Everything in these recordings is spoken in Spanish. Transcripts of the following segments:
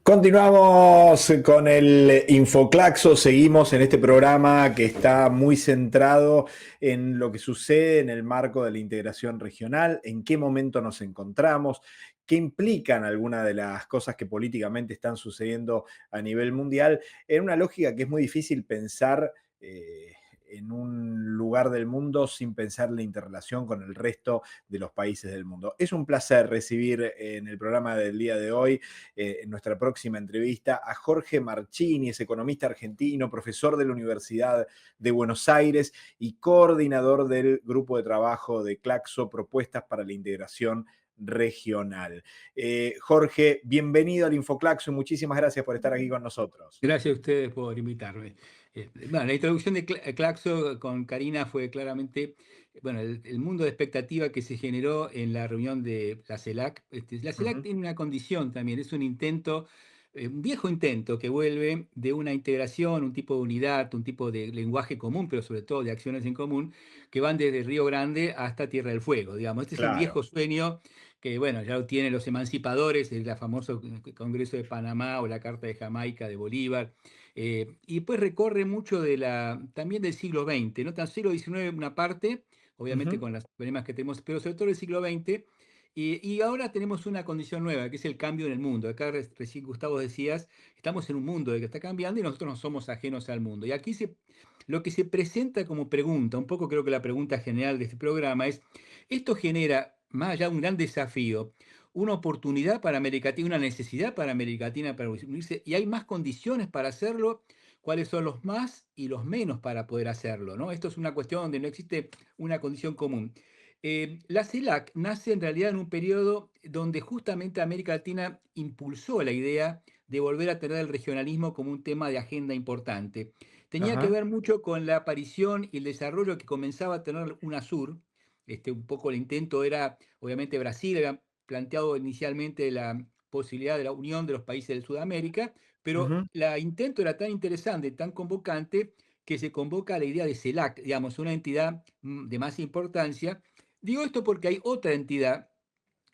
Continuamos con el Infoclaxo, seguimos en este programa que está muy centrado en lo que sucede en el marco de la integración regional, en qué momento nos encontramos, qué implican algunas de las cosas que políticamente están sucediendo a nivel mundial, en una lógica que es muy difícil pensar en un lugar del mundo sin pensar la interrelación con el resto de los países del mundo. Es un placer recibir en el programa del día de hoy en nuestra próxima entrevista a Jorge Marchini, es economista argentino, profesor de la Universidad de Buenos Aires y coordinador del grupo de trabajo de Claxo, Propuestas para la Integración Regional. Jorge, bienvenido al Infoclaxo y muchísimas gracias por estar aquí con nosotros. Gracias a ustedes por invitarme. Bueno, la introducción de Claxo con Karina fue claramente bueno, el mundo de expectativa que se generó en la reunión de la CELAC. La Uh CELAC -huh. tiene una condición también, es un intento, un viejo intento que vuelve de una integración, un tipo de unidad, un tipo de lenguaje común, pero sobre todo de acciones en común, que van desde Río Grande hasta Tierra del Fuego, digamos. Este es un Claro. viejo sueño que bueno, ya lo tienen los emancipadores, el famoso Congreso de Panamá o la Carta de Jamaica de Bolívar, y después recorre mucho también del siglo XX, no tan siglo XIX una parte, Uh obviamente -huh. con los problemas que tenemos, pero sobre todo el siglo XX, y ahora tenemos una condición nueva, que es el cambio en el mundo. Acá recién Gustavo decías, estamos en un mundo que está cambiando y nosotros no somos ajenos al mundo. Y aquí lo que se presenta como pregunta, un poco creo que la pregunta general de este programa es, ¿esto genera más allá de un gran desafío, una oportunidad para América Latina, una necesidad para América Latina para unirse, y hay más condiciones para hacerlo? ¿Cuáles son los más y los menos para poder hacerlo? ¿No? Esto es una cuestión donde no existe una condición común. La CELAC nace en realidad en un periodo donde justamente América Latina impulsó la idea de volver a tener el regionalismo como un tema de agenda importante. Tenía que Ajá. ver mucho con la aparición y el desarrollo que comenzaba a tener UNASUR. Un poco el intento era, obviamente Brasil había planteado inicialmente la posibilidad de la unión de los países de Sudamérica, Uh pero -huh. el intento era tan interesante, tan convocante, que se convoca la idea de CELAC, digamos, una entidad de más importancia. Digo esto porque hay otra entidad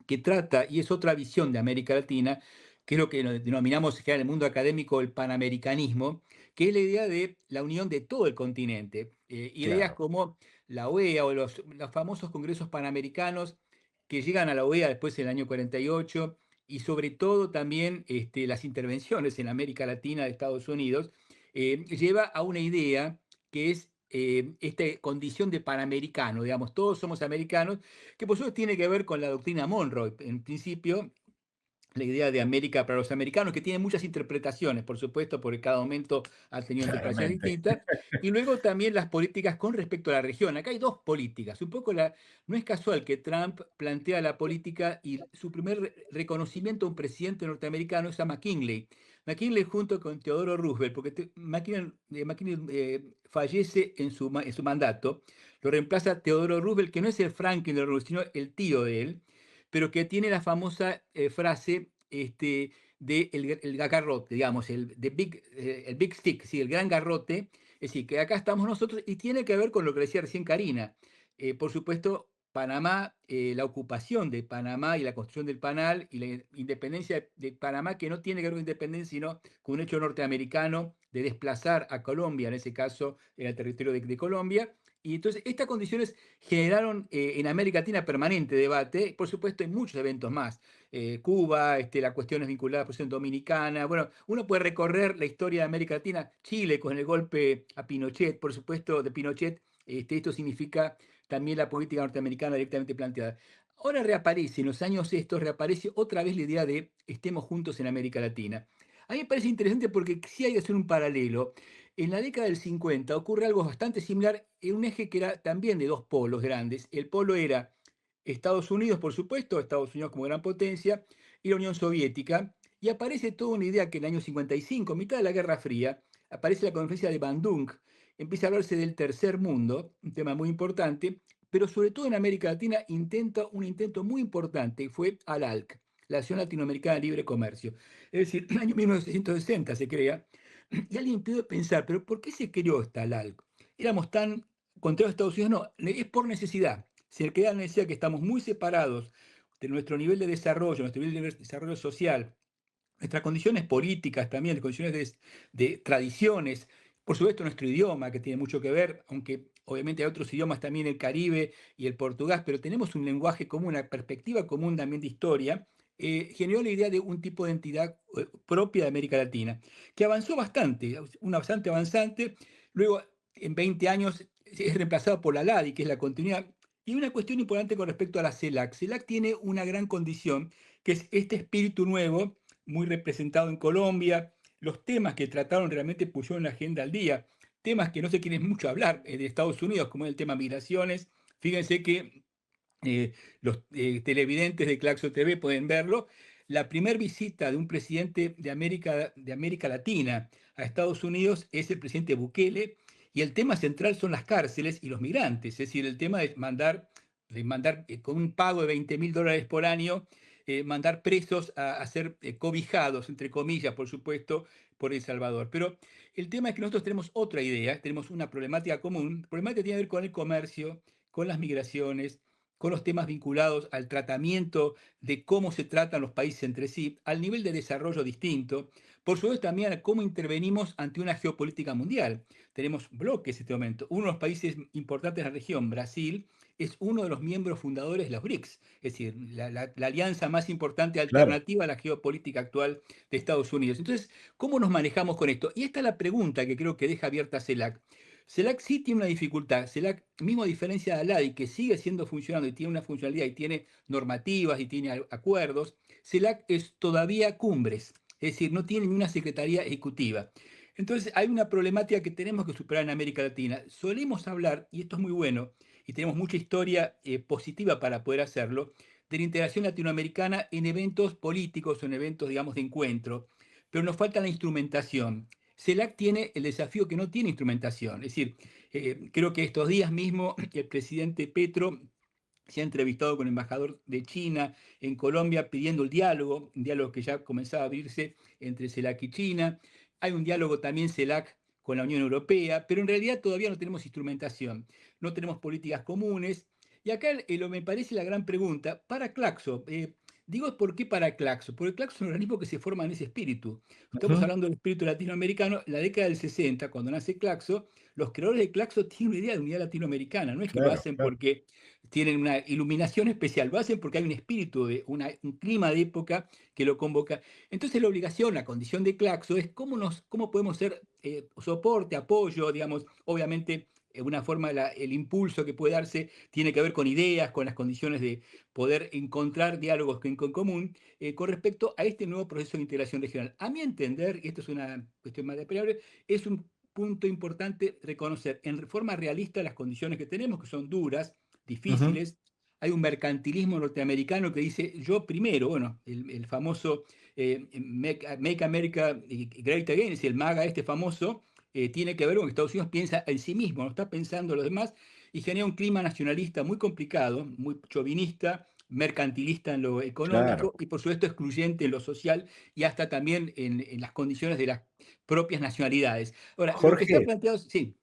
que trata, y es otra visión de América Latina, que es lo que denominamos en el mundo académico el panamericanismo, que es la idea de la unión de todo el continente. Ideas Claro. como la OEA o los famosos congresos panamericanos que llegan a la OEA después del año 48, y sobre todo también las intervenciones en América Latina de Estados Unidos, lleva a una idea que es esta condición de panamericano, digamos, todos somos americanos, que por supuesto tiene que ver con la doctrina Monroe, en principio, la idea de América para los americanos, que tiene muchas interpretaciones, por supuesto, porque cada momento ha tenido interpretaciones Claramente. distintas, y luego también las políticas con respecto a la región. Acá hay dos políticas. Un poco no es casual que Trump plantea la política y su primer reconocimiento a un presidente norteamericano es a McKinley. McKinley junto con Teodoro Roosevelt, porque McKinley fallece en su mandato, lo reemplaza Teodoro Roosevelt, que no es el Franklin de Roosevelt, sino el tío de él, pero que tiene la famosa frase de el garrote, digamos, el big stick, sí, el gran garrote. Es decir, que acá estamos nosotros y tiene que ver con lo que decía recién Karina. Por supuesto, Panamá, la ocupación de Panamá y la construcción del Panal y la independencia de Panamá, que no tiene que ver con independencia, sino con un hecho norteamericano de desplazar a Colombia, en ese caso era el territorio de Colombia. Y entonces estas condiciones generaron en América Latina permanente debate, por supuesto en muchos eventos más. Cuba, las cuestiones vinculadas a la posición dominicana. Bueno, uno puede recorrer la historia de América Latina, Chile con el golpe a Pinochet, por supuesto, de Pinochet. Esto significa también la política norteamericana directamente planteada. Ahora reaparece, en los años estos, reaparece otra vez la idea de estemos juntos en América Latina. A mí me parece interesante porque sí hay que hacer un paralelo. En la década del 50 ocurre algo bastante similar en un eje que era también de dos polos grandes. El polo era Estados Unidos, por supuesto, Estados Unidos como gran potencia, y la Unión Soviética, y aparece toda una idea que en el año 55, mitad de la Guerra Fría, aparece la conferencia de Bandung, empieza a hablarse del tercer mundo, un tema muy importante, pero sobre todo en América Latina un intento muy importante, fue ALALC, la Acción Latinoamericana de Libre Comercio. Es decir, en el año 1960 se crea, y alguien puede pensar, pero ¿por qué se creó esta ALALC? Éramos tan contrarios a Estados Unidos, no, es por necesidad. Se crea la necesidad que estamos muy separados de nuestro nivel de desarrollo, nuestro nivel de desarrollo social, nuestras condiciones políticas también, las condiciones de tradiciones, por supuesto nuestro idioma, que tiene mucho que ver, aunque obviamente hay otros idiomas también, el Caribe y el portugués, pero tenemos un lenguaje común, una perspectiva común también de historia, generó la idea de un tipo de entidad propia de América Latina, que avanzó bastante, una bastante avanzante, luego en 20 años es reemplazado por la LADI, que es la continuidad. Y una cuestión importante con respecto a la CELAC. CELAC tiene una gran condición, que es este espíritu nuevo, muy representado en Colombia, los temas que trataron realmente pusieron la agenda al día, temas que no se quieren mucho hablar de Estados Unidos, como es el tema migraciones. Fíjense que los televidentes de Claxo TV pueden verlo. La primera visita de un presidente de América Latina a Estados Unidos es el presidente Bukele, y el tema central son las cárceles y los migrantes, es decir, el tema de mandar con un pago de $20.000 por año, mandar presos a ser cobijados, entre comillas, por supuesto, por El Salvador. Pero el tema es que nosotros tenemos otra idea, tenemos una problemática común, problemática que tiene que ver con el comercio, con las migraciones, con los temas vinculados al tratamiento de cómo se tratan los países entre sí, al nivel de desarrollo distinto, por supuesto también a cómo intervenimos ante una geopolítica mundial. Tenemos bloques en este momento. Uno de los países importantes de la región, Brasil, es uno de los miembros fundadores de los BRICS, es decir, la alianza más importante Claro. alternativa a la geopolítica actual de Estados Unidos. Entonces, ¿cómo nos manejamos con esto? Y esta es la pregunta que creo que deja abierta CELAC. CELAC sí tiene una dificultad. CELAC, mismo a diferencia de ALADI, que sigue siendo funcionando y tiene una funcionalidad y tiene normativas y tiene acuerdos, CELAC es todavía cumbres, es decir, no tiene ni una secretaría ejecutiva. Entonces hay una problemática que tenemos que superar en América Latina. Solemos hablar, y esto es muy bueno, y tenemos mucha historia positiva para poder hacerlo, de la integración latinoamericana en eventos políticos o en eventos, digamos, de encuentro, pero nos falta la instrumentación. CELAC tiene el desafío que no tiene instrumentación. Es decir, creo que estos días mismo el presidente Petro se ha entrevistado con el embajador de China en Colombia pidiendo el diálogo, un diálogo que ya comenzaba a abrirse entre CELAC y China. Hay un diálogo también CELAC con la Unión Europea, pero en realidad todavía no tenemos instrumentación, no tenemos políticas comunes. Y acá me parece la gran pregunta, para Claxo, digo, ¿por qué para Claxo? Porque Claxo es un organismo que se forma en ese espíritu. Estamos Ujú. hablando del espíritu latinoamericano. La década del 60, cuando nace Claxo, los creadores de Claxo tienen una idea de unidad latinoamericana. No es que lo Claro, hacen claro. porque tienen una iluminación especial, lo hacen porque hay un espíritu, un clima de época que lo convoca. Entonces la obligación, la condición de Claxo es cómo podemos ser soporte, apoyo, digamos, obviamente una forma, el impulso que puede darse tiene que ver con ideas, con las condiciones de poder encontrar diálogos con común con respecto a este nuevo proceso de integración regional. A mi entender, y esto es una cuestión más de palabra, es un punto importante reconocer en forma realista las condiciones que tenemos, que son duras, Ujú. difíciles. Hay un mercantilismo norteamericano que dice yo primero, bueno, el famoso Make America Great Again, es decir, el MAGA este famoso, tiene que ver con que Estados Unidos piensa en sí mismo, no está pensando en los demás, y genera un clima nacionalista muy complicado, muy chauvinista, mercantilista en lo Claro. económico y por supuesto excluyente en lo social y hasta también en las condiciones de las propias nacionalidades. Ahora, lo que está Jorge, planteado, sí.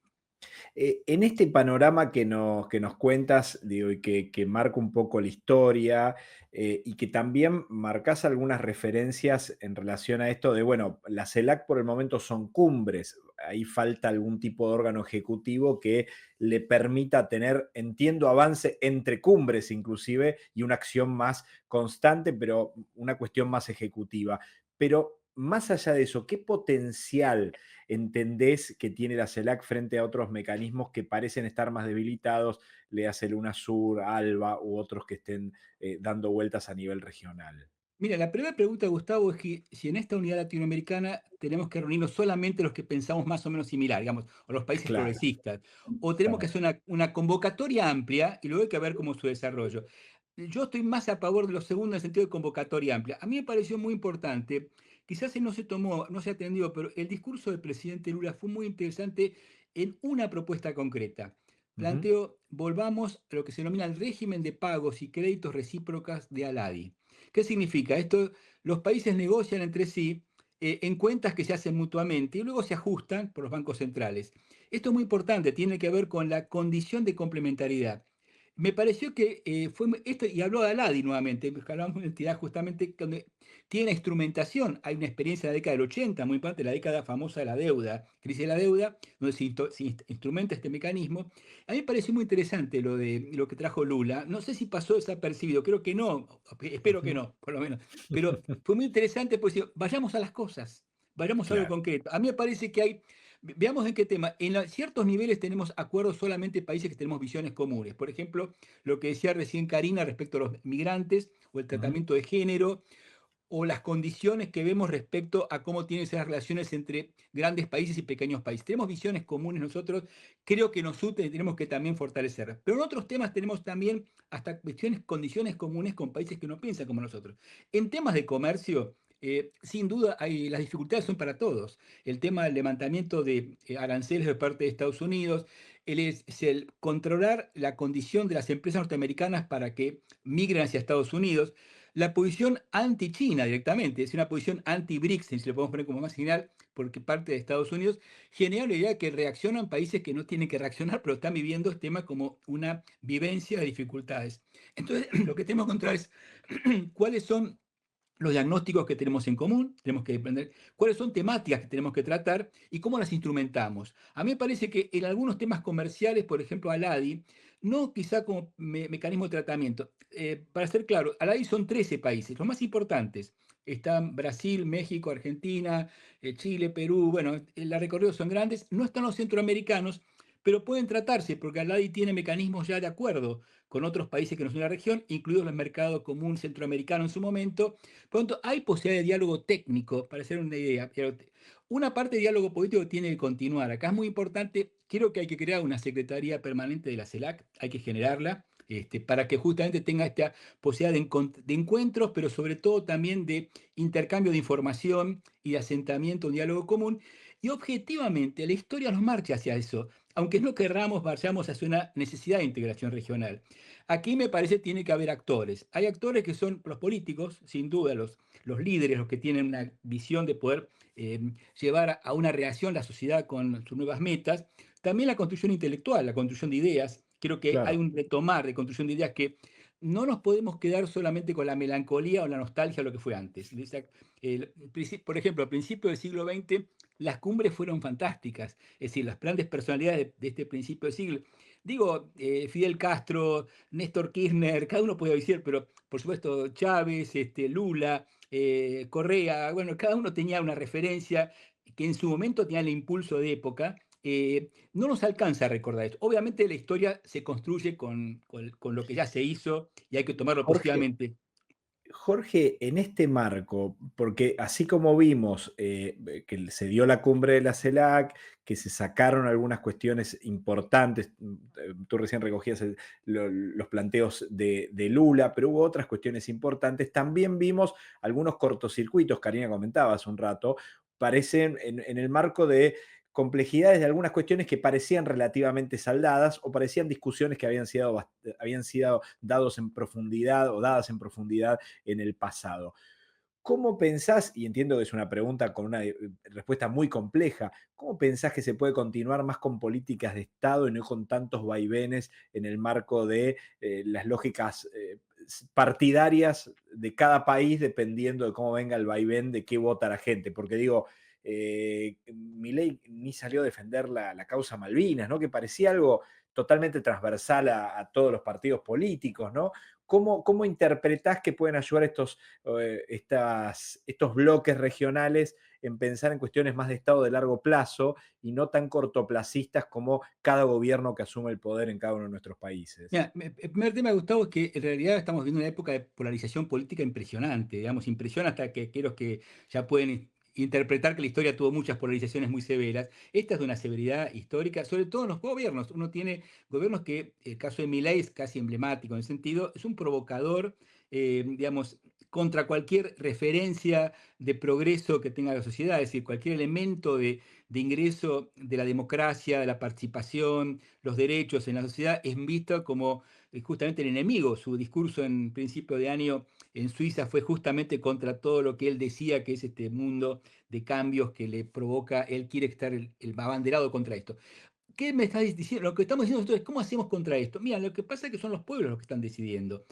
en este panorama que nos cuentas, digo, y que marca un poco la historia, y que también marcas algunas referencias en relación a esto de, bueno, la CELAC por el momento son cumbres, ahí falta algún tipo de órgano ejecutivo que le permita tener, entiendo, avance entre cumbres inclusive, y una acción más constante, pero una cuestión más ejecutiva. Pero más allá de eso, ¿qué potencial entendés que tiene la CELAC frente a otros mecanismos que parecen estar más debilitados, le hace el UNASUR, ALBA u otros que estén dando vueltas a nivel regional? Mira, la primera pregunta, Gustavo, es que si en esta unidad latinoamericana tenemos que reunirnos solamente los que pensamos más o menos similar, digamos, o los países Claro, progresistas, o tenemos que claro. hacer una convocatoria amplia y luego hay que ver cómo su desarrollo. Yo estoy más a favor de lo segundo en el sentido de convocatoria amplia. A mí me pareció muy importante, quizás no se tomó, no se atendió, pero el discurso del presidente Lula fue muy interesante en una propuesta concreta. Ujú. Planteó, volvamos a lo que se denomina el régimen de pagos y créditos recíprocas de Aladi. ¿Qué significa? Esto, los países negocian entre sí en cuentas que se hacen mutuamente y luego se ajustan por los bancos centrales. Esto es muy importante, tiene que ver con la condición de complementariedad. Me pareció que esto, y habló de Aladi nuevamente, hablamos de una entidad justamente donde tiene instrumentación. Hay una experiencia de la década del 80, muy parte de la década famosa de la deuda, crisis de la deuda, donde se instrumenta este mecanismo. A mí me pareció muy interesante lo de lo que trajo Lula. No sé si pasó desapercibido, creo que no, espero que Ujú. no, por lo menos. Pero fue muy interesante, pues vayamos a las cosas, vayamos a algo Claro. concreto. A mí me parece que hay. Veamos en qué tema. Ciertos niveles tenemos acuerdos solamente países que tenemos visiones comunes. Por ejemplo, lo que decía recién Karina respecto a los migrantes o el Ujú. tratamiento de género o las condiciones que vemos respecto a cómo tienen esas relaciones entre grandes países y pequeños países. Tenemos visiones comunes nosotros, creo que nos y tenemos que también fortalecer. Pero en otros temas tenemos también hasta condiciones comunes con países que no piensan como nosotros. En temas de comercio, sin duda las dificultades son para todos. El tema del levantamiento de aranceles de parte de Estados Unidos, es el controlar la condición de las empresas norteamericanas para que migren hacia Estados Unidos, la posición anti-China directamente, es una posición anti-BRICS, si le podemos poner como más general, porque parte de Estados Unidos, genera la idea de que reaccionan países que no tienen que reaccionar, pero están viviendo este tema como una vivencia de dificultades. Entonces, lo que tenemos que encontrar es cuáles son los diagnósticos que tenemos en común, tenemos que aprender cuáles son temáticas que tenemos que tratar y cómo las instrumentamos. A mí me parece que en algunos temas comerciales, por ejemplo, Aladi, no quizá como mecanismo de tratamiento. Para ser claro, Aladi son 13 países, los más importantes. Están Brasil, México, Argentina, Chile, Perú, bueno, los recorridos son grandes, no están los centroamericanos, pero pueden tratarse porque Aladi tiene mecanismos ya de acuerdo con otros países que no son de la región, incluidos el mercado común centroamericano en su momento. Por lo tanto, hay posibilidad de diálogo técnico, para hacer una idea. Pero una parte de diálogo político tiene que continuar. Acá es muy importante, creo que hay que crear una secretaría permanente de la CELAC, hay que generarla, para que justamente tenga esta posibilidad de encuentros, pero sobre todo también de intercambio de información y de asentamiento, un diálogo común. Y objetivamente, la historia nos marcha hacia eso. Aunque no querramos, vayamos hacia una necesidad de integración regional. Aquí me parece tiene que haber actores. Hay actores que son los políticos, sin duda, los líderes, los que tienen una visión de poder eh, llevar a una reacción la sociedad con sus nuevas metas. También la construcción intelectual, la construcción de ideas. Creo que hay Claro. un retomar de construcción de ideas que no nos podemos quedar solamente con la melancolía o la nostalgia de lo que fue antes. Por ejemplo, a principios del siglo XX, las cumbres fueron fantásticas. Es decir, las grandes personalidades de este principio del siglo. Digo, Fidel Castro, Néstor Kirchner, cada uno puede decir, pero por supuesto Chávez, Lula, Correa, bueno, cada uno tenía una referencia que en su momento tenía el impulso de época. No nos alcanza a recordar esto. Obviamente la historia se construye con lo que ya se hizo y hay que tomarlo Jorge, positivamente. Jorge, en este marco, porque así como vimos que se dio la cumbre de la CELAC, que se sacaron algunas cuestiones importantes, tú recién recogías los planteos de Lula, pero hubo otras cuestiones importantes, también vimos algunos cortocircuitos, Karina comentaba hace un rato, parecen en el marco de complejidades de algunas cuestiones que parecían relativamente saldadas o parecían discusiones que habían sido dados en profundidad o dadas en profundidad en el pasado. ¿Cómo pensás, y entiendo que es una pregunta con una respuesta muy compleja, cómo pensás que se puede continuar más con políticas de Estado y no con tantos vaivenes en el marco de las lógicas partidarias de cada país dependiendo de cómo venga el vaivén de qué vota la gente? Porque digo, Milei ni salió a defender la causa Malvinas, ¿no? Que parecía algo totalmente transversal a todos los partidos políticos, ¿no? ¿Cómo interpretás que pueden ayudar estos bloques regionales en pensar en cuestiones más de Estado de largo plazo y no tan cortoplacistas como cada gobierno que asume el poder en cada uno de nuestros países? Mira, el primer tema, Gustavo, es que en realidad estamos viviendo una época de polarización política impresionante, digamos, impresiona hasta que quiero que ya pueden interpretar que la historia tuvo muchas polarizaciones muy severas. Esta es de una severidad histórica, sobre todo en los gobiernos. Uno tiene gobiernos que, el caso de Milei es casi emblemático en el sentido, es un provocador, digamos, contra cualquier referencia de progreso que tenga la sociedad, es decir, cualquier elemento de ingreso de la democracia, de la participación, los derechos en la sociedad, es visto como justamente el enemigo. Su discurso en principio de año en Suiza fue justamente contra todo lo que él decía que es este mundo de cambios que le provoca, él quiere estar el abanderado contra esto. ¿qué me estás diciendo? Lo que estamos diciendo nosotros es cómo hacemos contra esto. Mira, lo que pasa es que son los pueblos los que están decidiendo.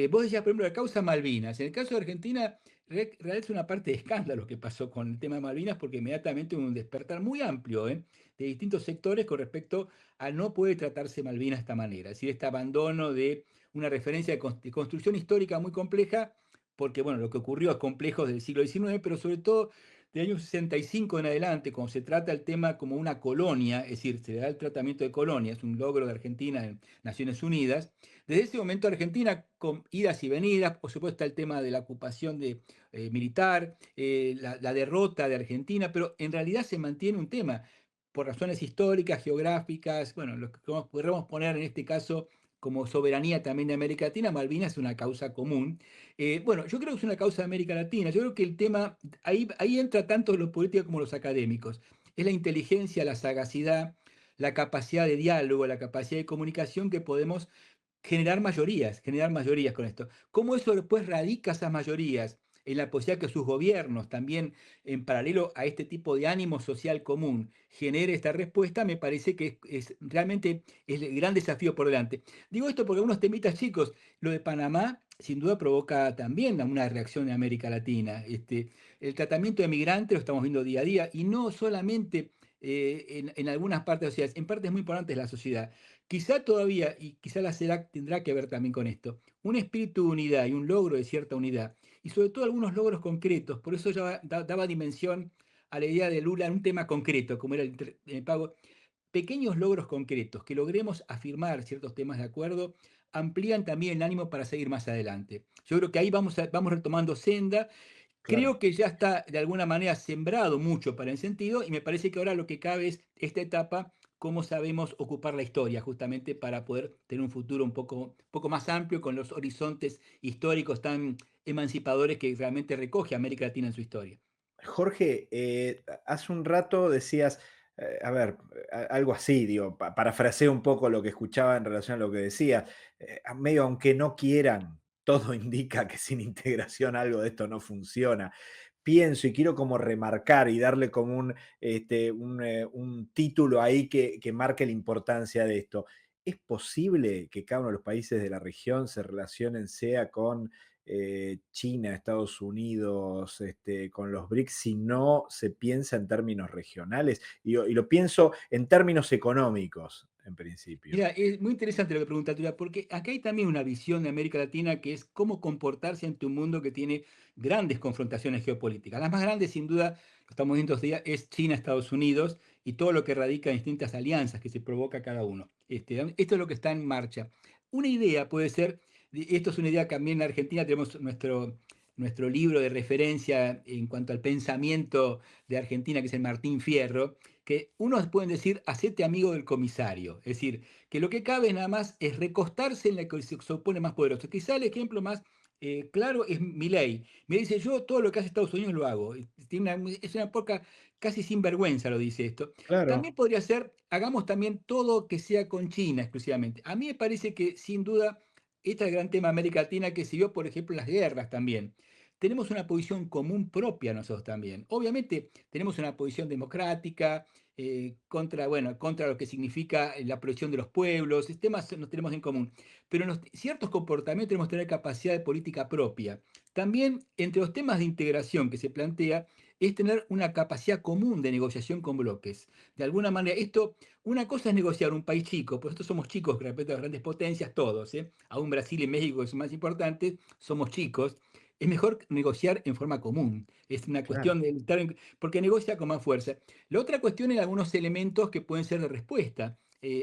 Vos decías, por ejemplo, la causa Malvinas. En el caso de Argentina, realmente es una parte de escándalo que pasó con el tema de Malvinas, porque inmediatamente hubo un despertar muy amplio, de distintos sectores con respecto a no puede tratarse Malvinas de esta manera. Es decir, este abandono de una referencia de construcción histórica muy compleja, porque bueno, lo que ocurrió es complejo del siglo XIX, pero sobre todo de años 65 en adelante, cuando se trata el tema como una colonia, es decir, se le da el tratamiento de colonia, es un logro de Argentina en Naciones Unidas. Desde ese momento Argentina, con idas y venidas, por supuesto está el tema de la ocupación militar, la derrota de Argentina, pero en realidad se mantiene un tema por razones históricas, geográficas, bueno, lo que podríamos poner en este caso como soberanía también de América Latina. Malvinas es una causa común. Bueno, yo creo que es una causa de América Latina. Yo creo que el tema, ahí entra tanto los políticos como los académicos. Es la inteligencia, la sagacidad, la capacidad de diálogo, la capacidad de comunicación que podemos generar mayorías con esto. ¿Cómo eso después radica esas mayorías en la posibilidad que sus gobiernos también, en paralelo a este tipo de ánimo social común, genere esta respuesta? Me parece que realmente es el gran desafío por delante. Digo esto porque algunos temitas chicos, lo de Panamá sin duda provoca también una reacción en América Latina. El tratamiento de migrantes lo estamos viendo día a día, y no solamente en algunas partes de la sociedad, en partes muy importantes de la sociedad. Quizá todavía, y quizá la CELAC tendrá que ver también con esto, un espíritu de unidad y un logro de cierta unidad, y sobre todo algunos logros concretos. Por eso ya daba dimensión a la idea de Lula en un tema concreto, como era el pago. Pequeños logros concretos, que logremos afirmar ciertos temas de acuerdo, amplían también el ánimo para seguir más adelante. Yo creo que ahí vamos retomando senda. Claro. Creo que ya está de alguna manera sembrado mucho para el sentido, y me parece que ahora lo que cabe es esta etapa, cómo sabemos ocupar la historia justamente para poder tener un futuro un poco más amplio, con los horizontes históricos tan emancipadores que realmente recoge América Latina en su historia. Jorge, hace un rato decías, a ver, algo así, digo, parafraseo un poco lo que escuchaba en relación a lo que decías, medio aunque no quieran, todo indica que sin integración algo de esto no funciona. Pienso y quiero como remarcar y darle como un título ahí que marque la importancia de esto. ¿Es posible que cada uno de los países de la región se relacionen, sea con China, Estados Unidos, con los BRICS, si no se piensa en términos regionales? Y lo pienso en términos económicos, en principio. Mira, es muy interesante lo que pregunta Turia, porque acá hay también una visión de América Latina, que es cómo comportarse ante un mundo que tiene grandes confrontaciones geopolíticas. Las más grandes, sin duda, lo estamos viendo estos días, es China, Estados Unidos, y todo lo que radica en distintas alianzas que se provoca cada uno. Esto es lo que está en marcha. Una idea puede ser, esto es una idea que también en Argentina tenemos nuestro libro de referencia en cuanto al pensamiento de Argentina, que es el Martín Fierro, que unos pueden decir, hacete amigo del comisario. Es decir, que lo que cabe nada más es recostarse en la que se opone más poderoso. Quizá el ejemplo más claro es Milei. Me dice, yo todo lo que hace Estados Unidos lo hago. Es una poca, casi sin vergüenza lo dice esto. Claro, También podría ser, hagamos también todo que sea con China exclusivamente. A mí me parece que sin duda, este es el gran tema de América Latina, que se vio, por ejemplo, en las guerras también. Tenemos una posición común propia nosotros también. Obviamente tenemos una posición democrática, contra lo que significa la protección de los pueblos. Temas nos tenemos en común, pero en ciertos comportamientos tenemos que tener capacidad de política propia. También entre los temas de integración que se plantea es tener una capacidad común de negociación con bloques. De alguna manera, una cosa es negociar un país chico, pues nosotros somos chicos respecto a las grandes potencias, todos, ¿eh? Aún Brasil y México, que son más importantes, somos chicos. Es mejor negociar en forma común. Es una claro. cuestión de estar porque negocia con más fuerza. La otra cuestión es algunos elementos que pueden ser de respuesta.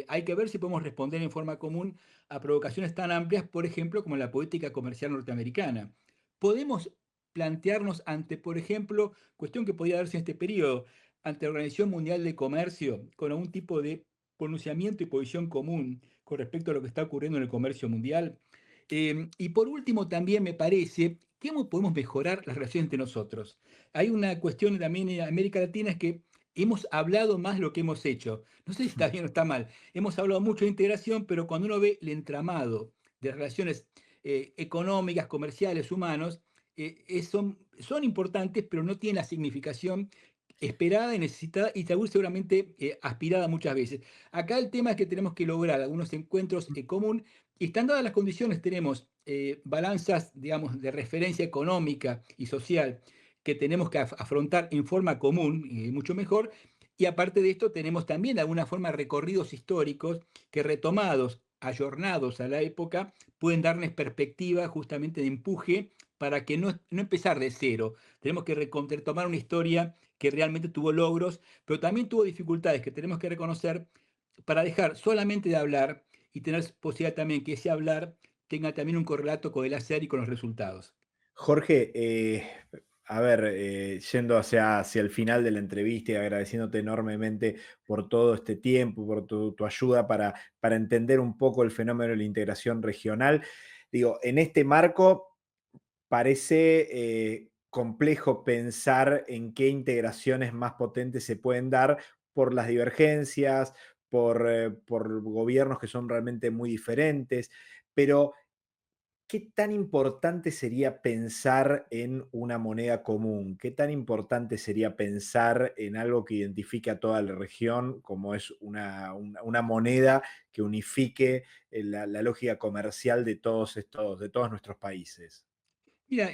Hay que ver si podemos responder en forma común a provocaciones tan amplias, por ejemplo, como la política comercial norteamericana. Podemos plantearnos ante, por ejemplo, cuestión que podría darse en este periodo, ante la Organización Mundial de Comercio, con algún tipo de pronunciamiento y posición común con respecto a lo que está ocurriendo en el comercio mundial. Y por último, también me parece, ¿cómo podemos mejorar las relaciones entre nosotros? Hay una cuestión también en América Latina, es que hemos hablado más de lo que hemos hecho. No sé si está bien o está mal. Hemos hablado mucho de integración, pero cuando uno ve el entramado de relaciones económicas, comerciales, humanos, son importantes, pero no tienen la significación esperada y necesitada y seguramente aspirada muchas veces. Acá el tema es que tenemos que lograr algunos encuentros en común y están dadas las condiciones, tenemos balanzas, digamos, de referencia económica y social que tenemos que afrontar en forma común, y mucho mejor, y aparte de esto tenemos también de alguna forma recorridos históricos que retomados, ayornados a la época, pueden darles perspectiva justamente de empuje para que no empezar de cero. Tenemos que retomar una historia que realmente tuvo logros, pero también tuvo dificultades que tenemos que reconocer para dejar solamente de hablar y tener posibilidad también que ese hablar tenga también un correlato con el hacer y con los resultados. Jorge, a ver, yendo hacia el final de la entrevista y agradeciéndote enormemente por todo este tiempo, por tu ayuda para entender un poco el fenómeno de la integración regional. Digo, en este marco parece complejo pensar en qué integraciones más potentes se pueden dar por las divergencias, por gobiernos que son realmente muy diferentes, pero ¿qué tan importante sería pensar en una moneda común? ¿Qué tan importante sería pensar en algo que identifique a toda la región, como es una moneda que unifique la lógica comercial de todos nuestros países? Mira,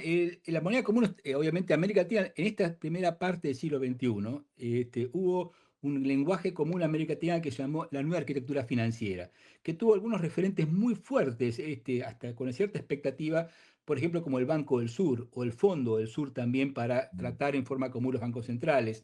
la moneda común, obviamente América Latina, en esta primera parte del siglo XXI, hubo un lenguaje común en América Latina que se llamó la nueva arquitectura financiera, que tuvo algunos referentes muy fuertes, hasta con cierta expectativa, por ejemplo, como el Banco del Sur o el Fondo del Sur también para Mm. tratar en forma común los bancos centrales.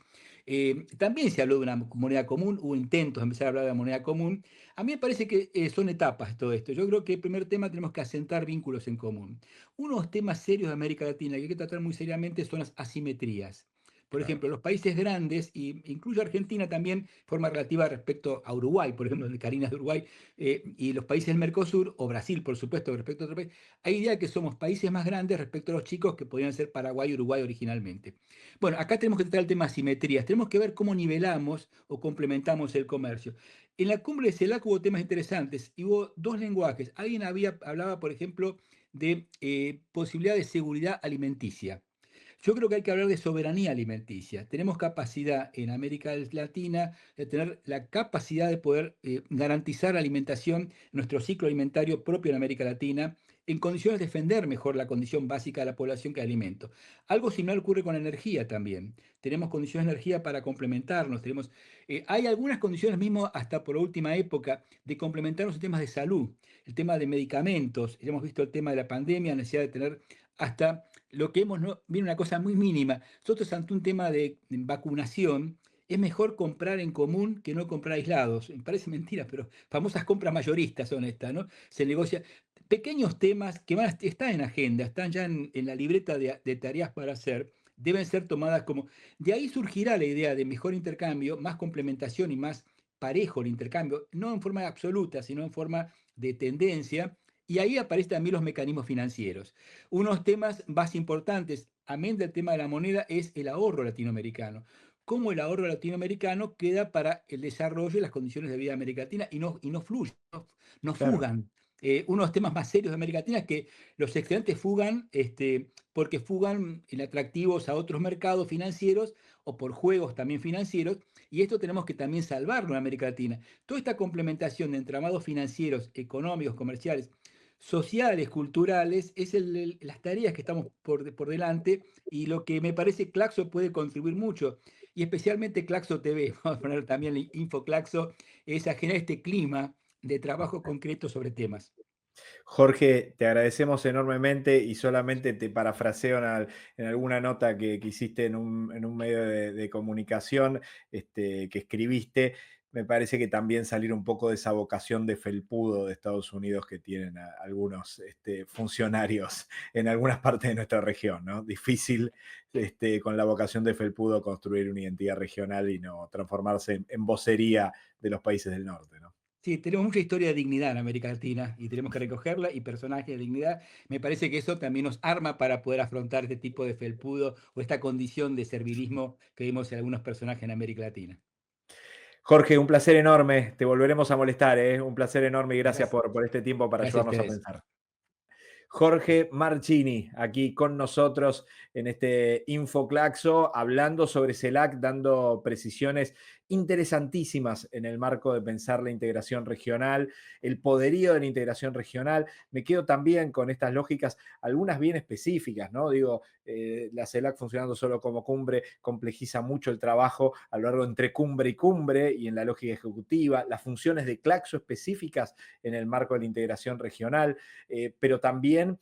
También se habló de una moneda común, hubo intentos de empezar a hablar de la moneda común. A mí me parece que son etapas todo esto. Yo creo que el primer tema tenemos que asentar vínculos en común. Unos temas serios de América Latina que hay que tratar muy seriamente son las asimetrías. Por Claro. ejemplo, los países grandes, y incluye Argentina también, de forma relativa respecto a Uruguay, por ejemplo, de Karina de Uruguay, y los países del Mercosur, o Brasil, por supuesto, respecto a otro país, hay idea que somos países más grandes respecto a los chicos que podían ser Paraguay y Uruguay originalmente. Bueno, acá tenemos que tratar el tema de asimetrías, tenemos que ver cómo nivelamos o complementamos el comercio. En la cumbre de CELAC hubo temas interesantes y hubo dos lenguajes. Alguien hablaba, por ejemplo, de posibilidad de seguridad alimenticia. Yo creo que hay que hablar de soberanía alimenticia. Tenemos capacidad en América Latina de tener la capacidad de poder garantizar la alimentación, nuestro ciclo alimentario propio en América Latina, en condiciones de defender mejor la condición básica de la población que alimento. Algo similar ocurre con la energía también. Tenemos condiciones de energía para complementarnos. Hay algunas condiciones mismo, hasta por última época, de complementarnos en temas de salud, el tema de medicamentos. Ya hemos visto el tema de la pandemia, la necesidad de tener hasta lo que hemos, ¿no? Viene una cosa muy mínima. Nosotros ante un tema de vacunación, es mejor comprar en común que no comprar aislados. Me parece mentira, pero famosas compras mayoristas son estas, ¿no? Se negocia pequeños temas que están en agenda, están ya en la libreta de tareas para hacer, deben ser tomadas como... De ahí surgirá la idea de mejor intercambio, más complementación y más parejo el intercambio, no en forma absoluta, sino en forma de tendencia, y ahí aparecen también los mecanismos financieros. Unos temas más importantes, amén del tema de la moneda, es el ahorro latinoamericano. Cómo el ahorro latinoamericano queda para el desarrollo y las condiciones de vida de América Latina y no fluye, no Claro. fugan. Unos temas más serios de América Latina es que los excedentes fugan porque fugan en atractivos a otros mercados financieros o por juegos también financieros, y esto tenemos que también salvarlo en América Latina. Toda esta complementación de entramados financieros, económicos, comerciales, sociales, culturales, es las tareas que estamos por delante y lo que me parece Claxo puede contribuir mucho, y especialmente Claxo TV, vamos a poner también Info Claxo, es a generar este clima de trabajo concreto sobre temas. Jorge, te agradecemos enormemente y solamente te parafraseo en alguna nota que hiciste en un medio de comunicación que escribiste. Me parece que también salir un poco de esa vocación de felpudo de Estados Unidos que tienen algunos funcionarios en algunas partes de nuestra región, ¿no? Difícil con la vocación de felpudo construir una identidad regional y no transformarse en vocería de los países del norte, ¿no? Sí, tenemos mucha historia de dignidad en América Latina y tenemos que recogerla y personajes de dignidad. Me parece que eso también nos arma para poder afrontar este tipo de felpudo o esta condición de servilismo que vimos en algunos personajes en América Latina. Jorge, un placer enorme. Te volveremos a molestar, ¿eh? Un placer enorme y gracias Gracias, por este tiempo para gracias a ayudarnos a ustedes. pensar. Jorge Marchini, aquí con nosotros en este Infoclaxo, hablando sobre CELAC, dando precisiones interesantísimas en el marco de pensar la integración regional, el poderío de la integración regional. Me quedo también con estas lógicas, algunas bien específicas, ¿no? Digo, la CELAC funcionando solo como cumbre complejiza mucho el trabajo a lo largo entre cumbre y cumbre y en la lógica ejecutiva, las funciones de Claxo específicas en el marco de la integración regional, pero también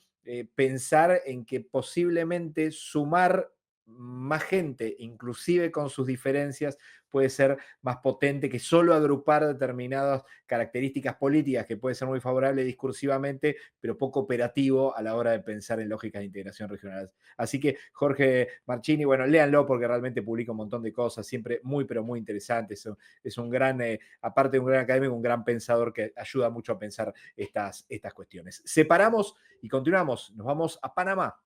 pensar en que posiblemente sumar más gente, inclusive con sus diferencias, puede ser más potente que solo agrupar determinadas características políticas que puede ser muy favorable discursivamente, pero poco operativo a la hora de pensar en lógicas de integración regional. Así que Jorge Marchini, bueno, léanlo porque realmente publica un montón de cosas, siempre muy, pero muy interesante. Es un gran, aparte de un gran académico, un gran pensador que ayuda mucho a pensar estas cuestiones. Separamos y continuamos. Nos vamos a Panamá.